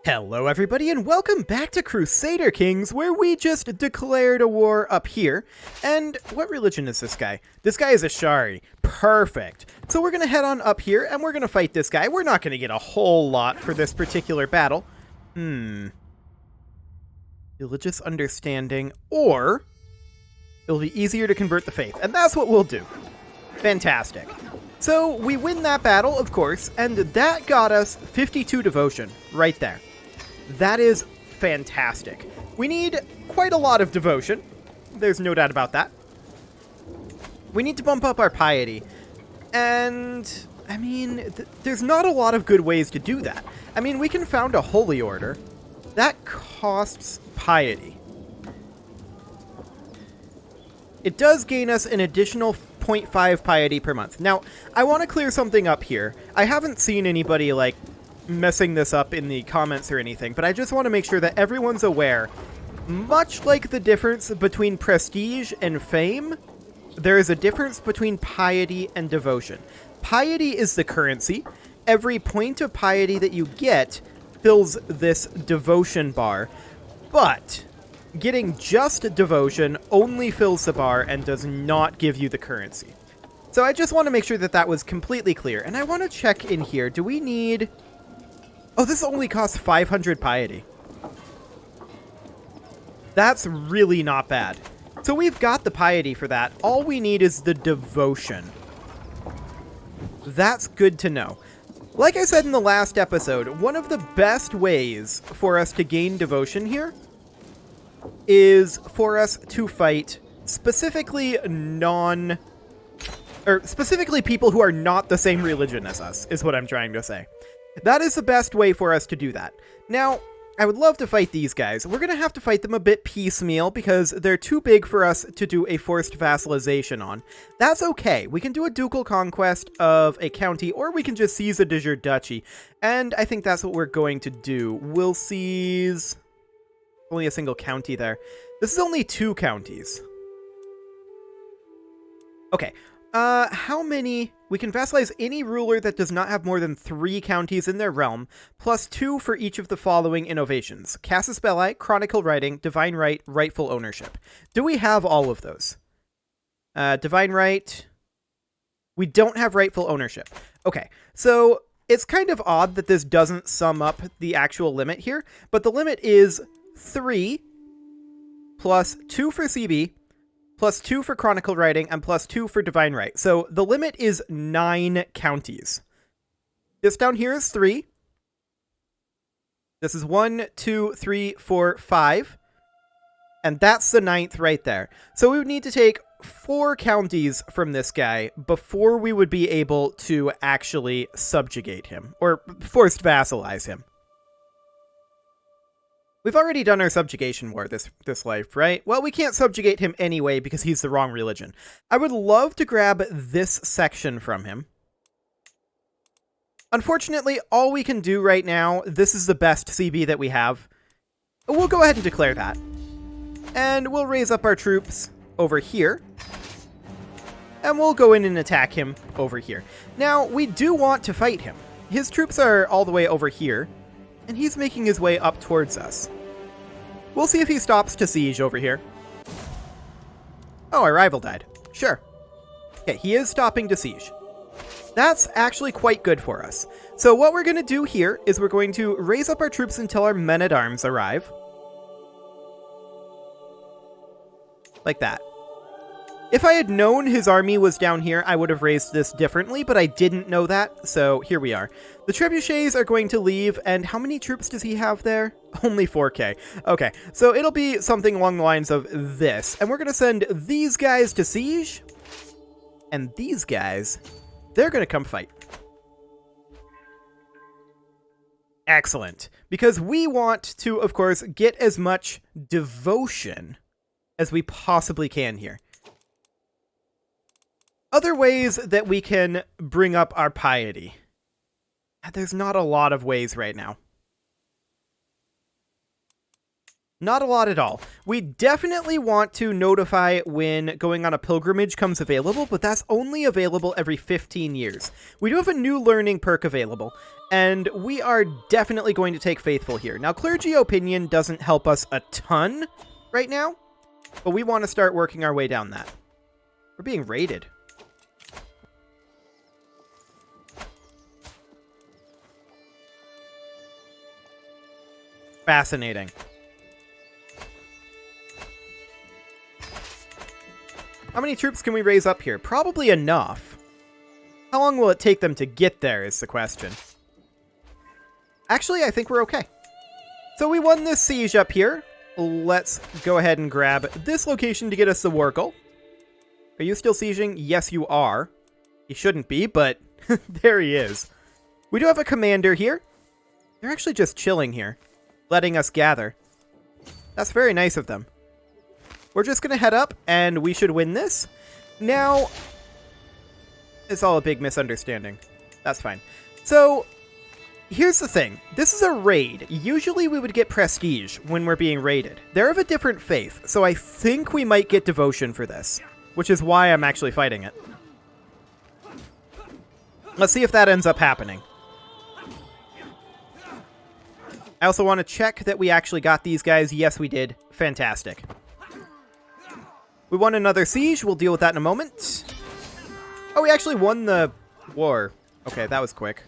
Hello everybody and welcome back to Crusader Kings, where we just declared a war up here. And what religion is this guy? This guy is a Shari. Perfect. So we're going to head on up here and we're going to fight this guy. We're not going to get a whole lot for this particular battle. Religious understanding, or it'll be easier to convert the faith. And that's what we'll do. Fantastic. So we win that battle, of course, and that got us 52 devotion right there. That is fantastic. We need quite a lot of devotion. There's no doubt about that. We need to bump up our piety. And, I mean, there's not a lot of good ways to do that. I mean, we can found a holy order. That costs piety. It does gain us an additional 0.5 piety per month. Now, I want to clear something up here. I haven't seen anybody, like, messing this up in the comments or anything, but I just want to make sure that everyone's aware. Much like the difference between prestige and fame, there is a difference between piety and devotion. Piety is the currency. Every point of piety that you get fills this devotion bar, but getting just devotion only fills the bar and does not give you the currency. So I just want to make sure that that was completely clear. And I want to check in here. Do we need... Oh, this only costs 500 piety. That's really not bad. So we've got the piety for that. All we need is the devotion. That's good to know. Like I said in the last episode, one of the best ways for us to gain devotion here is for us to fight specifically specifically people who are not the same religion as us, is what I'm trying to say. That is the best way for us to do that. Now, I would love to fight these guys. We're going to have to fight them a bit piecemeal because they're too big for us to do a forced vassalization on. That's okay. We can do a ducal conquest of a county, or we can just seize a de jure duchy. And I think that's what we're going to do. We'll seize... Only a single county there. This is only 2 counties. Okay. How many... We can vassalize any ruler that does not have more than 3 counties in their realm, plus 2 for each of the following innovations. Casus Belli, Chronicle Writing, Divine Right, Rightful Ownership. Do we have all of those? Divine Right... We don't have Rightful Ownership. Okay, so it's kind of odd that this doesn't sum up the actual limit here, but the limit is 3 plus 2 for CB, plus 2 for Chronicle Writing, and plus 2 for Divine Right. So the limit is 9 counties. This down here is 3. This is 1, 2, 3, 4, 5. And that's the 9th right there. So we would need to take 4 counties from this guy before we would be able to actually subjugate him, or forced vassalize him. We've already done our subjugation war this life, right? Well, we can't subjugate him anyway because he's the wrong religion. I would love to grab this section from him. Unfortunately, all we can do right now, this is the best CB that we have. We'll go ahead and declare that. And we'll raise up our troops over here. And we'll go in and attack him over here. Now, we do want to fight him. His troops are all the way over here. And he's making his way up towards us. We'll see if he stops to siege over here. Oh, our rival died. Sure. Okay, he is stopping to siege. That's actually quite good for us. So what we're going to do here is we're going to raise up our troops until our men-at-arms arrive. Like that. If I had known his army was down here, I would have raised this differently, but I didn't know that, so here we are. The trebuchets are going to leave, and how many troops does he have there? Only 4k. Okay, so it'll be something along the lines of this, and we're going to send these guys to siege, and these guys, they're going to come fight. Excellent, because we want to, of course, get as much devotion as we possibly can here. Other ways that we can bring up our piety. There's not a lot of ways right now. Not a lot at all. We definitely want to notify when going on a pilgrimage comes available, but that's only available every 15 years. We do have a new learning perk available, and we are definitely going to take Faithful here. Now, Clergy Opinion doesn't help us a ton right now, but we want to start working our way down that. We're being raided. Fascinating. How many troops can we raise up here? Probably enough. How long will it take them to get there is the question. Actually, I think we're okay. So we won this siege up here. Let's go ahead and grab this location to get us the war goal. Are you still sieging? Yes, you are. He shouldn't be, but there he is. We do have a commander here. They're actually just chilling here, letting us gather. That's very nice of them. We're just going to head up, and we should win this. Now, it's all a big misunderstanding. That's fine. So, here's the thing. This is a raid. Usually we would get prestige when we're being raided. They're of a different faith, so I think we might get devotion for this, which is why I'm actually fighting it. Let's see if that ends up happening. I also want to check that we actually got these guys. Yes, we did. Fantastic. We won another siege. We'll deal with that in a moment. Oh, we actually won the war. Okay, that was quick.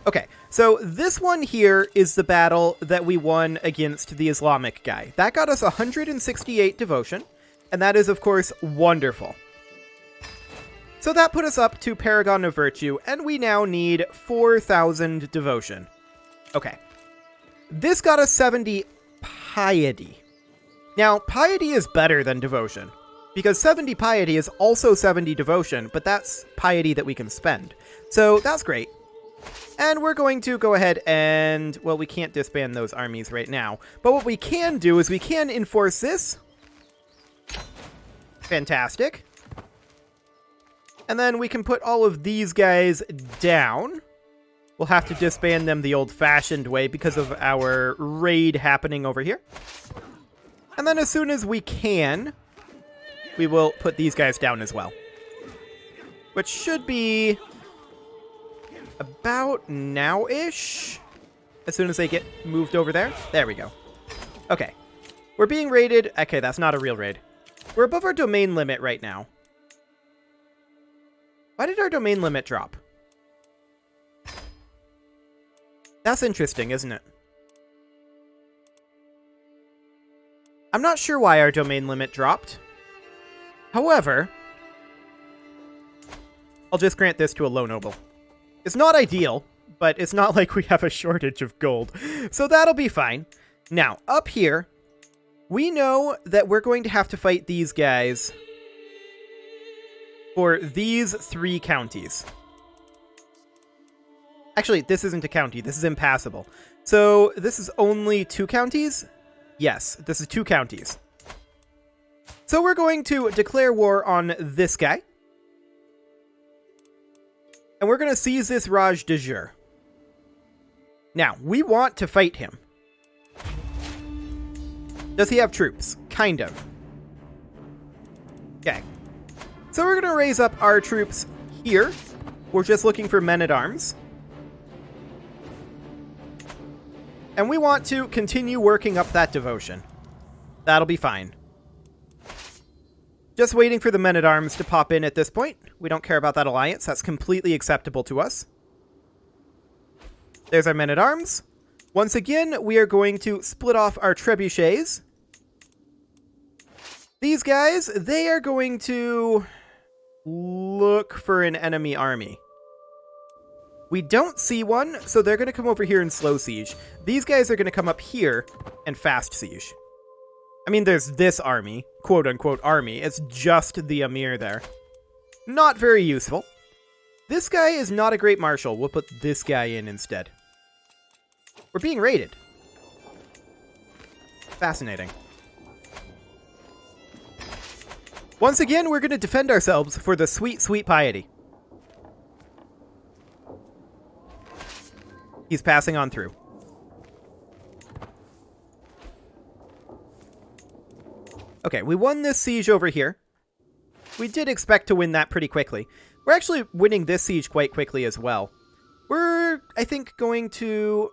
Okay, so this one here is the battle that we won against the Islamic guy. That got us 168 devotion, and that is, of course, wonderful. So that put us up to Paragon of Virtue, and we now need 4,000 devotion. Okay. This got us 70 piety. Now, piety is better than devotion, because 70 piety is also 70 devotion, but that's piety that we can spend. So that's great. And we're going to go ahead and, well, we can't disband those armies right now, but what we can do is we can enforce this. Fantastic. And then we can put all of these guys down. We'll have to disband them the old-fashioned way because of our raid happening over here. And then as soon as we can, we will put these guys down as well. Which should be about now-ish. As soon as they get moved over there. There we go. Okay. We're being raided. Okay, that's not a real raid. We're above our domain limit right now. Why did our domain limit drop? That's interesting, isn't it? I'm not sure why our domain limit dropped. However, I'll just grant this to a low noble. It's not ideal, but it's not like we have a shortage of gold. So that'll be fine. Now, up here, we know that we're going to have to fight these guys for these 3 counties. Actually, this isn't a county. This is impassable. So this is only 2 counties? Yes, this is 2 counties. So we're going to declare war on this guy. And we're going to seize this Raj de Jure. Now, we want to fight him. Does he have troops? Kind of. Okay. So we're going to raise up our troops here. We're just looking for men-at-arms. And we want to continue working up that devotion. That'll be fine. Just waiting for the men-at-arms to pop in at this point. We don't care about that alliance. That's completely acceptable to us. There's our men-at-arms. Once again, we are going to split off our trebuchets. These guys, they are going to look for an enemy army. We don't see one, so they're going to come over here and slow siege. These guys are going to come up here and fast siege. I mean, there's this army, quote-unquote army. It's just the Emir there. Not very useful. This guy is not a great marshal. We'll put this guy in instead. We're being raided. Fascinating. Once again, we're going to defend ourselves for the sweet, sweet piety. He's passing on through. Okay, we won this siege over here. We did expect to win that pretty quickly. We're actually winning this siege quite quickly as well. We're, I think, going to...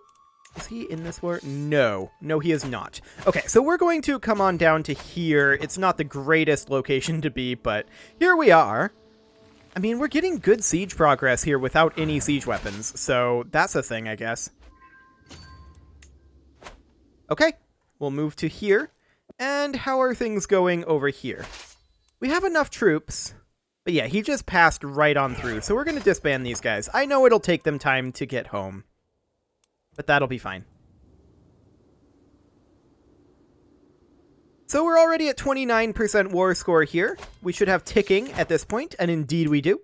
Is he in this war? No. No, he is not. Okay, so we're going to come on down to here. It's not the greatest location to be, but here we are. I mean, we're getting good siege progress here without any siege weapons, so that's a thing, I guess. Okay, we'll move to here. And how are things going over here? We have enough troops. But yeah, he just passed right on through, so we're going to disband these guys. I know it'll take them time to get home, but that'll be fine. So we're already at 29% war score here. We should have ticking at this point, and indeed we do.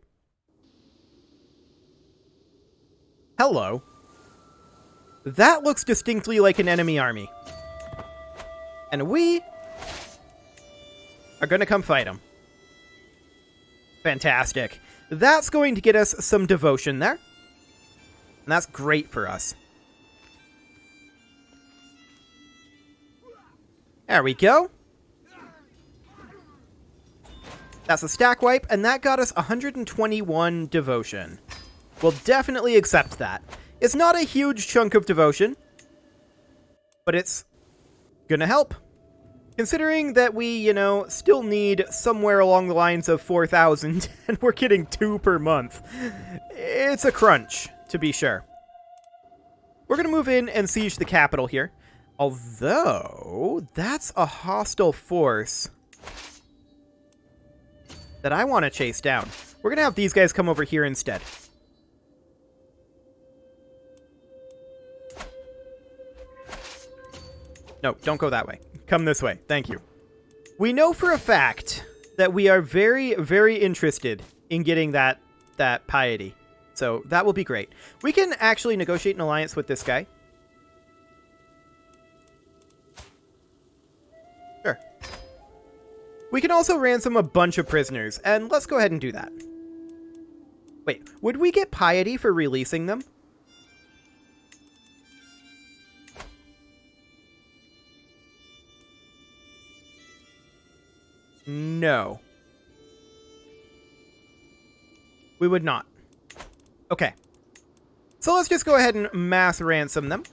Hello. That looks distinctly like an enemy army. And we are going to come fight them. Fantastic. That's going to get us some devotion there. And that's great for us. There we go. That's a stack wipe, and that got us 121 devotion. We'll definitely accept that. It's not a huge chunk of devotion, but it's gonna help. Considering that we, you know, still need somewhere along the lines of 4,000, and we're getting 2 per month. It's a crunch, to be sure. We're gonna move in and siege the capital here. Although, that's a hostile force that I want to chase down. We're going to have these guys come over here instead. No, don't go that way. Come this way. Thank you. We know for a fact that we are very, very interested in getting that piety. So that will be great. We can actually negotiate an alliance with this guy. Sure. We can also ransom a bunch of prisoners, and let's go ahead and do that. Wait, would we get piety for releasing them? No. We would not. Okay. So let's just go ahead and mass ransom them.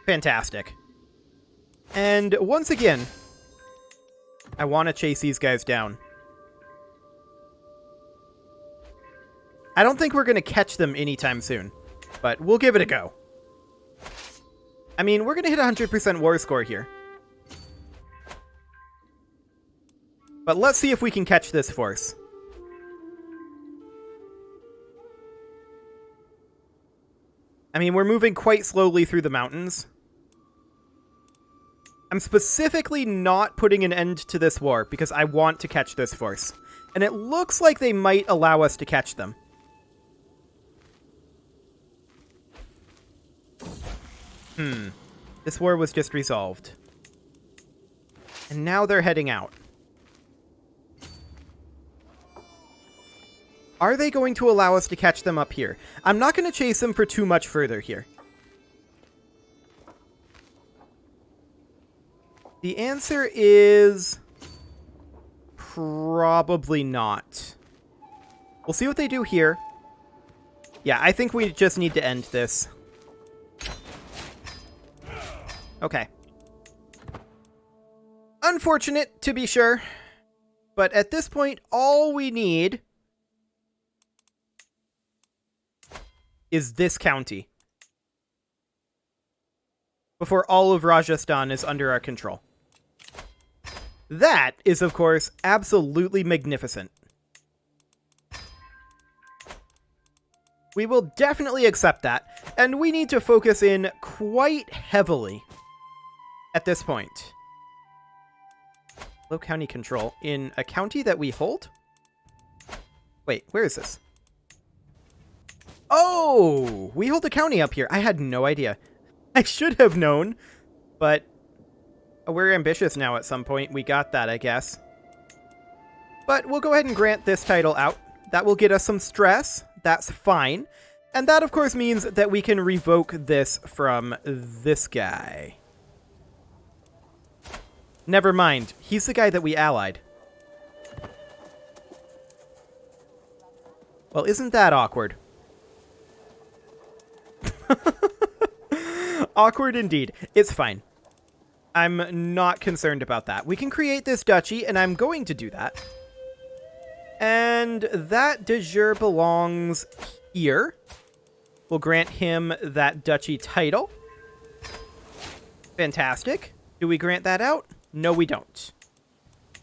Fantastic. And once again, I want to chase these guys down. I don't think we're going to catch them anytime soon, but we'll give it a go. I mean, we're going to hit 100% war score here. But let's see if we can catch this force. I mean, we're moving quite slowly through the mountains. I'm specifically not putting an end to this war because I want to catch this force. And it looks like they might allow us to catch them. This war was just resolved. And now they're heading out. Are they going to allow us to catch them up here? I'm not going to chase them for too much further here. The answer is probably not. We'll see what they do here. Yeah, I think we just need to end this. Okay. Unfortunate, to be sure. But at this point, all we need is this county before all of Rajasthan is under our control. That is, of course, absolutely magnificent. We will definitely accept that, and we need to focus in quite heavily at this point. Low county control in a county that we hold? Wait, where is this? Oh, we hold a county up here. I had no idea. I should have known, but we're ambitious now at some point. We got that, I guess. But we'll go ahead and grant this title out. That will get us some stress. That's fine. And that, of course, means that we can revoke this from this guy. Never mind. He's the guy that we allied. Well, isn't that awkward? Awkward indeed. It's fine. I'm not concerned about that. We can create this duchy, and I'm going to do that. And that de jure belongs here. We'll grant him that duchy title. Fantastic. Do we grant that out? No, we don't.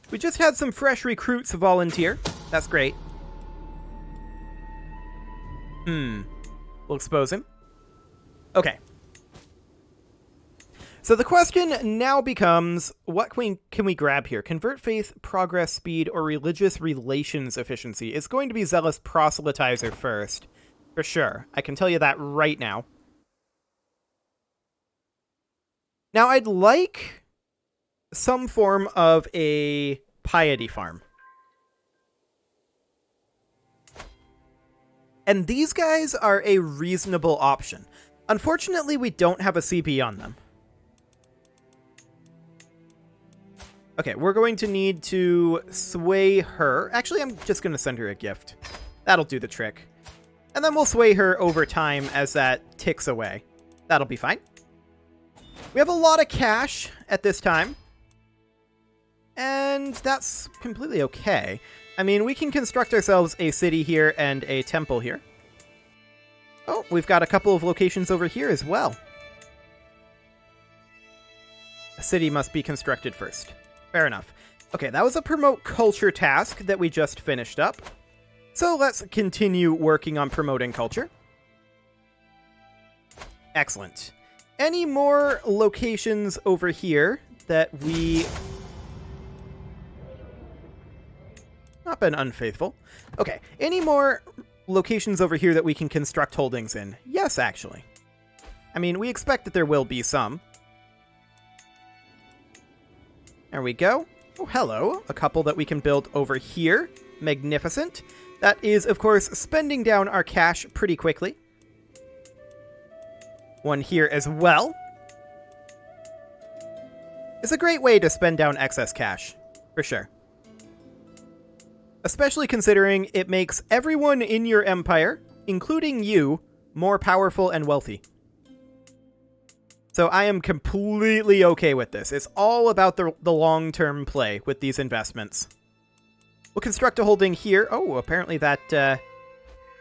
We just had some fresh recruits volunteer. That's great. We'll expose him. Okay. So the question now becomes, what can we grab here? Convert faith, progress, speed, or religious relations efficiency? It's going to be zealous proselytizer first. For sure. I can tell you that right now. Now, I'd like some form of a piety farm. And these guys are a reasonable option. Unfortunately, we don't have a CP on them. Okay, we're going to need to sway her. Actually, I'm just going to send her a gift. That'll do the trick. And then we'll sway her over time as that ticks away. That'll be fine. We have a lot of cash at this time. And that's completely okay. I mean, we can construct ourselves a city here and a temple here. Oh, we've got a couple of locations over here as well. A city must be constructed first. Fair enough. Okay, that was a promote culture task that we just finished up. So let's continue working on promoting culture. Excellent. Any more locations over here that we... Not been unfaithful. Okay, any more locations over here that we can construct holdings in? Yes, actually. I mean, we expect that there will be some. There we go. Oh, hello. A couple that we can build over here. Magnificent. That is, of course, spending down our cash pretty quickly. One here as well. It's a great way to spend down excess cash, for sure. Especially considering it makes everyone in your empire, including you, more powerful and wealthy. So I am completely okay with this. It's all about the long-term play with these investments. We'll construct a holding here. Oh, apparently that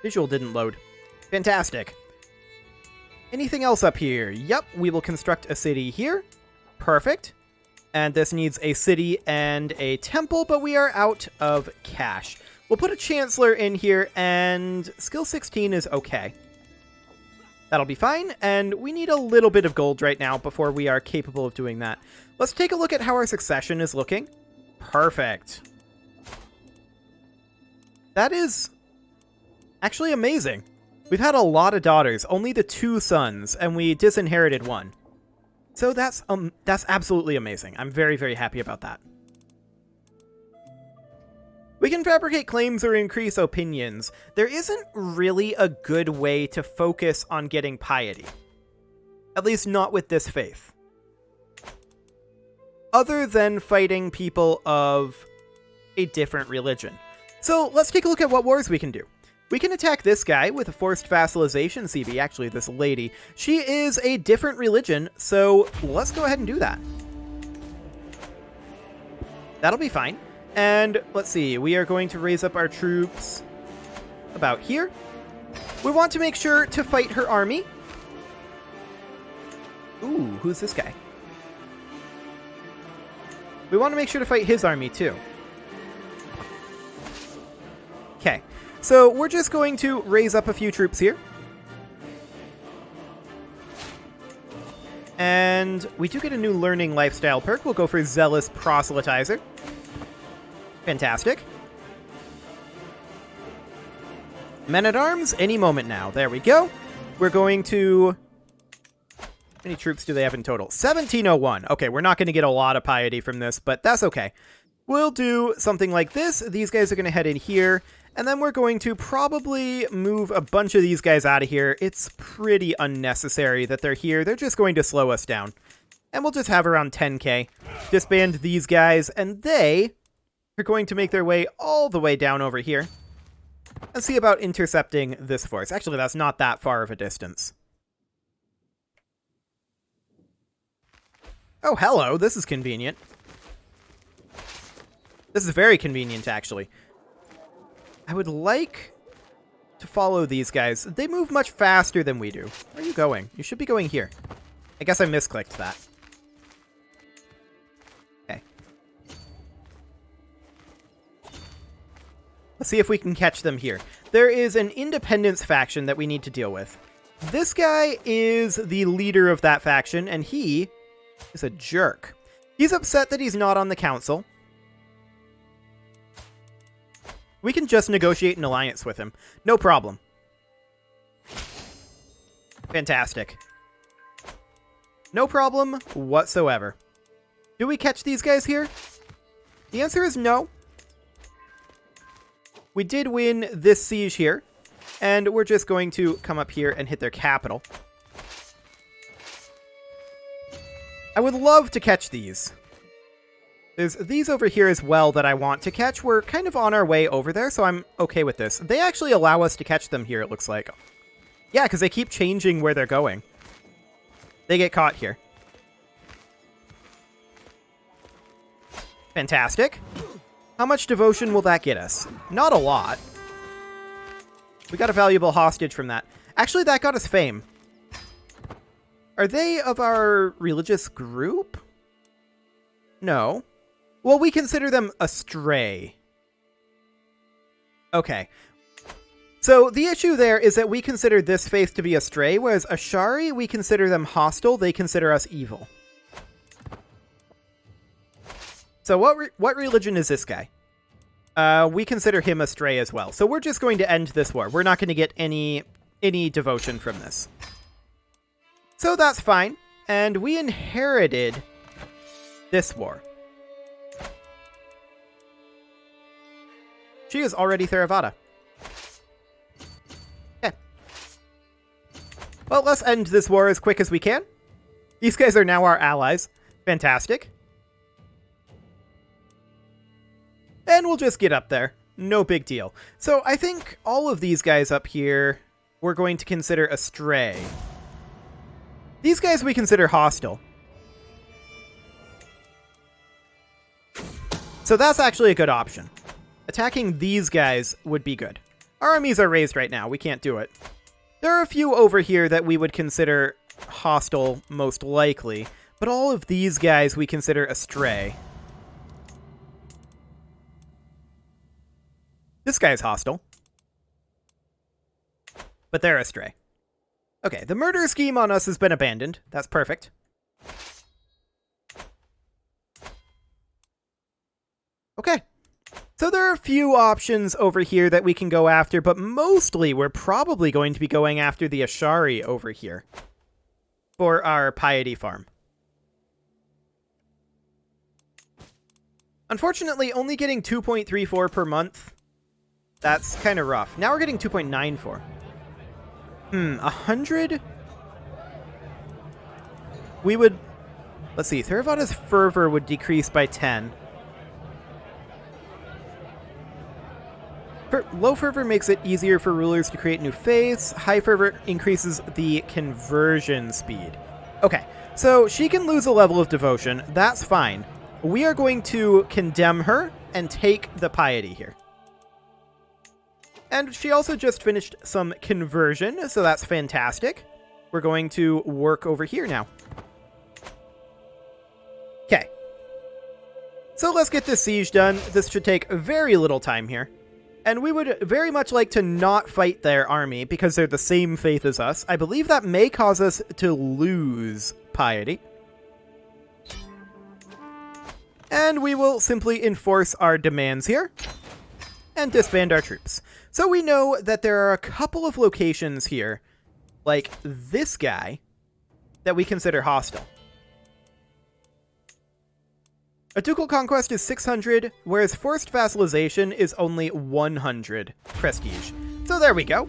visual didn't load. Fantastic. Anything else up here? Yep, we will construct a city here. Perfect. And this needs a city and a temple, but we are out of cash. We'll put a chancellor in here, and skill 16 is okay. That'll be fine, and we need a little bit of gold right now before we are capable of doing that. Let's take a look at how our succession is looking. Perfect. That is actually amazing. We've had a lot of daughters, only the 2 sons, and we disinherited 1. So that's absolutely amazing. I'm very, very happy about that. We can fabricate claims or increase opinions. There isn't really a good way to focus on getting piety. At least not with this faith. Other than fighting people of a different religion. So let's take a look at what wars we can do. We can attack this guy with a forced vassalization CB. Actually, this lady. She is a different religion, so let's go ahead and do that. That'll be fine. And let's see, we are going to raise up our troops about here. We want to make sure to fight her army. Ooh, who's this guy? We want to make sure to fight his army too. Okay, so we're just going to raise up a few troops here. And we do get a new learning lifestyle perk. We'll go for Zealous Proselytizer. Fantastic. Men-at-Arms, any moment now. There we go. We're going to... How many troops do they have in total? 1701. Okay, we're not going to get a lot of piety from this, but that's okay. We'll do something like this. These guys are going to head in here, and then we're going to probably move a bunch of these guys out of here. It's pretty unnecessary that they're here. They're just going to slow us down. And we'll just have around 10k. Disband these guys, and they are going to make their way all the way down over here and see about intercepting this force. Actually, that's not that far of a distance. Oh, hello. This is convenient. This is very convenient, actually. I would like to follow these guys. They move much faster than we do. Where are you going? You should be going here. I guess I misclicked that. Okay. Let's see if we can catch them here. There is an independence faction that we need to deal with. This guy is the leader of that faction, and he is a jerk. He's upset that he's not on the council. We can just negotiate an alliance with him. No problem. Fantastic. No problem whatsoever. Do we catch these guys here? The answer is no. We did win this siege here, and we're just going to come up here and hit their capital. I would love to catch these. There's these over here as well that I want to catch. We're kind of on our way over there, so I'm okay with this. They actually allow us to catch them here, it looks like. Yeah, because they keep changing where they're going. They get caught here. Fantastic. How much devotion will that get us? Not a lot. We got a valuable hostage from that. Actually, that got us fame. Are they of our religious group? No. Well, we consider them astray. Okay. So the issue there is that we consider this faith to be astray, whereas Ashari, we consider them hostile. They consider us evil. So what religion is this guy? We consider him astray as well. So we're just going to end this war. We're not going to get any devotion from this. So that's fine. And we inherited this war. She is already Theravada. Okay. Well, let's end this war as quick as we can. These guys are now our allies. Fantastic. And we'll just get up there. No big deal. So I think all of these guys up here we're going to consider astray. These guys we consider hostile. So that's actually a good option. Attacking these guys would be good. Our armies are raised right now. We can't do it. There are a few over here that we would consider hostile, most likely. But all of these guys we consider astray. This guy's hostile. But they're astray. Okay, the murder scheme on us has been abandoned. That's perfect. Okay. So there are a few options over here that we can go after, but mostly we're probably going to be going after the Ashari over here for our piety farm. Unfortunately, only getting 2.34 per month, that's kind of rough. Now we're getting 2.94. 100? We would... Let's see, Theravada's fervor would decrease by 10. Low fervor makes it easier for rulers to create new faiths. High fervor increases the conversion speed. Okay, so she can lose a level of devotion. That's fine. We are going to condemn her and take the piety here. And she also just finished some conversion, so that's fantastic. We're going to work over here now. Okay. So let's get this siege done. This should take very little time here. And we would very much like to not fight their army because they're the same faith as us. I believe that may cause us to lose piety. And we will simply enforce our demands here and disband our troops. So we know that there are a couple of locations here, like this guy, that we consider hostile. A ducal conquest is 600, whereas forced vassalization is only 100 prestige. So there we go.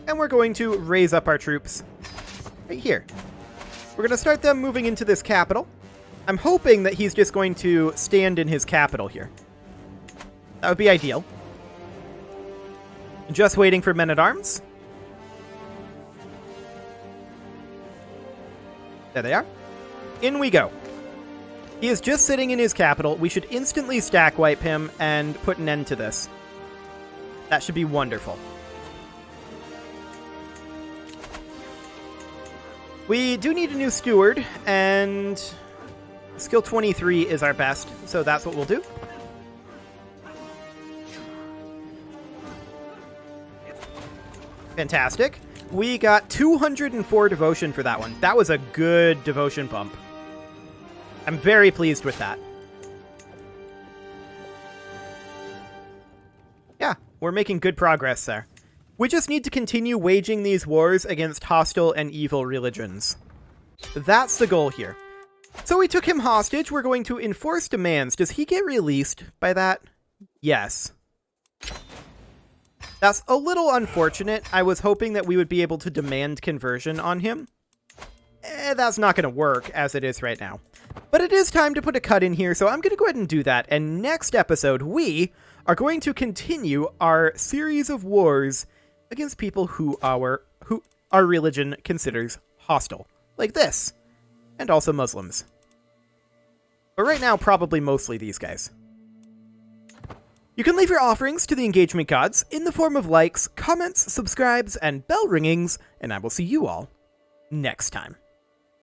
And we're going to raise up our troops right here. We're going to start them moving into this capital. I'm hoping that he's just going to stand in his capital here. That would be ideal. Just waiting for men-at-arms. There they are. In we go. He is just sitting in his capital. We should instantly stack wipe him and put an end to this. That should be wonderful. We do need a new steward, and skill 23 is our best, so that's what we'll do. Fantastic. We got 204 devotion for that one. That was a good devotion bump. I'm very pleased with that. Yeah, we're making good progress there. We just need to continue waging these wars against hostile and evil religions. That's the goal here. So we took him hostage. We're going to enforce demands. Does he get released by that? Yes. That's a little unfortunate. I was hoping that we would be able to demand conversion on him. That's not going to work as it is right now. But it is time to put a cut in here, so I'm going to go ahead and do that. And next episode, we are going to continue our series of wars against people who our religion considers hostile. Like this. And also Muslims. But right now, probably mostly these guys. You can leave your offerings to the engagement gods in the form of likes, comments, subscribes, and bell ringings, and I will see you all next time.